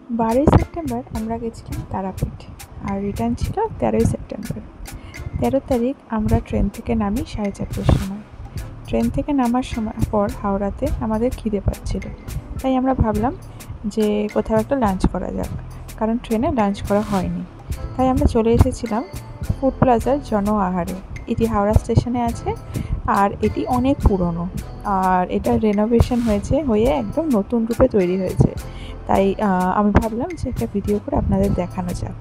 12 September আমরা গেছিলাম তারাপীঠ, আর return ছিল 13 সেপ্টেম্বর। 13 তারিখ আমরা ট্রেন থেকে নামি 4:30টার সময়। ট্রেন থেকে নামার সময় পর হাওড়াতে আমাদের খিদে পাচ্ছিল, তাই আমরা ভাবলাম যে কোথাও একটা লাঞ্চ করা যাক, কারণ ট্রেনে লাঞ্চ করা হয়নি। তাই আমরা চলে এসেছিলাম ফুড প্লাজার জন আহারে। এটি হাওড়া স্টেশনে আছে, আর এটি অনেক পুরনো, আর এটা রেনোভেশন হয়ে একদম নতুন রূপে তৈরি হয়েছে। তাই আমি ভাবলাম যে একটা ভিডিও করে আপনাদের দেখানো যাক।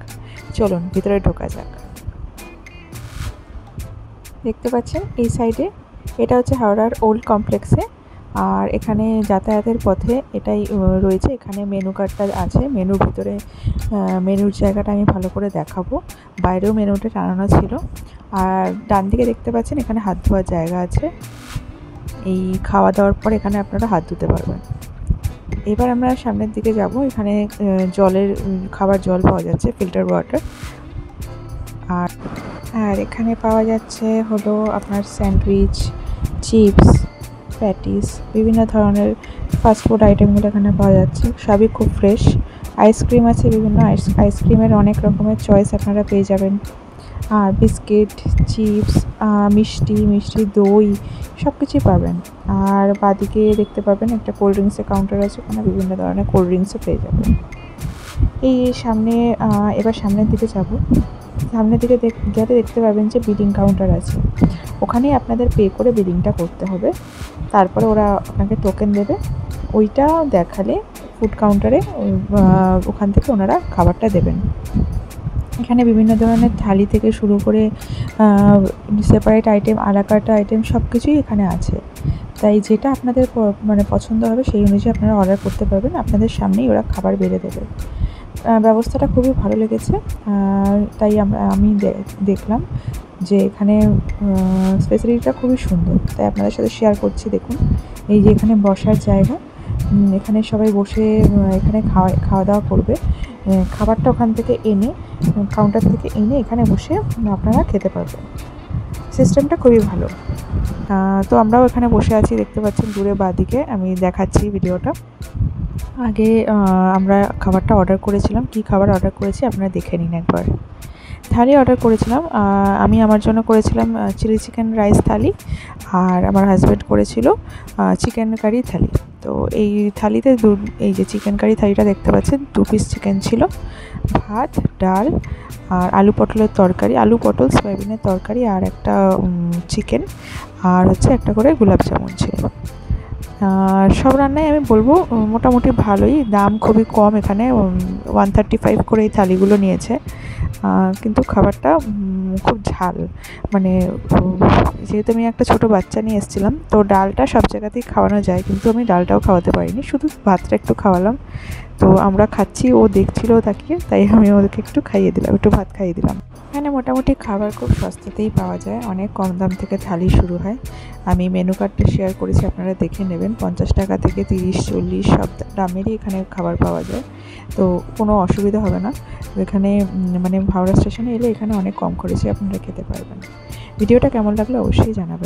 চলুন ভিতরে ঢোকা যাক। দেখতে পাচ্ছেন এই সাইডে এটা হচ্ছে হাওড়ার ওল্ড কমপ্লেক্সে, আর এখানে যাতায়াতের পথে এটাই রয়েছে। এখানে মেনু কার্ডটা আছে, মেনুর ভিতরে মেনুর জায়গাটা আমি ভালো করে দেখাবো। বাইরেও মেনুটা টানানো ছিল। আর ডান দিকে দেখতে পাচ্ছেন এখানে হাত ধোয়ার জায়গা আছে। এই খাওয়া দাওয়ার পর এখানে আপনারা হাত ধুতে পারবেন। এবার আমরা সামনের দিকে যাব। এখানে খাবার জল পাওয়া যাচ্ছে, ফিল্টার ওয়াটার। আর এখানে পাওয়া যাচ্ছে হলো আপনার স্যান্ডউইচ, চিপস, প্যাটিস, বিভিন্ন ধরনের ফাস্টফুড আইটেমগুলো এখানে পাওয়া যাচ্ছে। সবই খুব ফ্রেশ। আইসক্রিম আছে, বিভিন্ন আইসক্রিমের অনেক রকমের চয়েস আপনারা পেয়ে যাবেন। আর বিস্কিট, চিপস, মিষ্টি দই সব কিছুই পাবেন। আর বাদিকে দেখতে পাবেন একটা কোল্ড ড্রিঙ্কসের কাউন্টার আছে, ওখানে বিভিন্ন ধরনের কোল্ড ড্রিঙ্কসও পেয়ে যাবেন। এবার সামনের দিকে যাব। সামনের দিকে গেলে দেখতে পাবেন যে বিলিং কাউন্টার আছে, ওখানেই আপনাদের পে করে বিলিংটা করতে হবে। তারপরে ওরা আপনাকে টোকেন দেবে, ওইটা দেখালে ফুড কাউন্টারে ওখান থেকে ওনারা খাবারটা দেবেন। এখানে বিভিন্ন ধরনের থালি থেকে শুরু করে সেপারেট আইটেম, আলাকার্ট আইটেম সব কিছুই এখানে আছে। তাই যেটা আপনাদের পছন্দ হবে সেই অনুযায়ী আপনারা অর্ডার করতে পারবেন। আপনাদের সামনেই ওরা খাবার বেড়ে দেবে। ব্যবস্থাটা খুবই ভালো লেগেছে। তাই আমি দেখলাম যে এখানে ফেসিলিটিটা খুবই সুন্দর, তাই আপনাদের সাথে শেয়ার করছি। দেখুন, এই যে এখানে বসার জায়গা, এখানে সবাই বসে এখানে খাওয়া দাওয়া করবে। খাবারটা ওখান থেকে কাউন্টার থেকে এনে এখানে বসে আপনারা খেতে পারবেন। সিস্টেমটা খুবই ভালো। তো আমরাও এখানে বসে আছি, দেখতে পাচ্ছেন দূরে বাঁদিকে। আমি দেখাচ্ছি ভিডিওটা। আগে আমরা খাবারটা অর্ডার করেছিলাম। কি খাবার অর্ডার করেছি আপনারা দেখে নিন একবার। থালি অর্ডার করেছিলাম। আমি আমার জন্য করেছিলাম চিলি চিকেন রাইস থালি, আর আমার হাজব্যান্ড করেছিল চিকেন কারি থালি। তো এই থালিতে এই যে চিকেন কারি থালিটা দেখতে পাচ্ছেন, 2 পিস চিকেন ছিল, ভাত, ডাল, আর আলু পটল সয়াবিনের তরকারি, আর একটা চিকেন, আর হচ্ছে একটা করে গোলাপ জামুন ছিল। সব রান্নাই আমি বলবো মোটামুটি ভালোই। দাম খুবই কম, এখানে 135 করে এই থালিগুলো নিয়েছে। কিন্তু খাবারটা খুব ঝাল, মানে যেহেতু আমি একটা ছোটো বাচ্চা নিয়ে এসেছিলাম, তো ডালটা সব জায়গাতেই খাওয়ানো যায়, কিন্তু আমি ডালটাও খাওয়াতে পারিনি, শুধু ভাতটা একটু খাওয়ালাম। তো আমরা খাচ্ছি, ও দেখছিল তাকিয়ে, তাই আমি ওদেরকে একটু ভাত খাইয়ে দিলাম। এখানে মোটামুটি খাবার খুব সস্তাতেই পাওয়া যায়, অনেক কম দাম থেকে থালি শুরু হয়। আমি মেনু কার্ডটা শেয়ার করেছি, আপনারা দেখে নেবেন। 50 টাকা থেকে 30, 40 সব দামেরই এখানে খাবার পাওয়া যায়, তো কোনো অসুবিধা হবে না। এখানে হাওড়া স্টেশনে এলে এখানে অনেক কম খরচে আপনারা খেতে পারবেন। ভিডিওটা কেমন লাগলো অবশ্যই জানাবেন।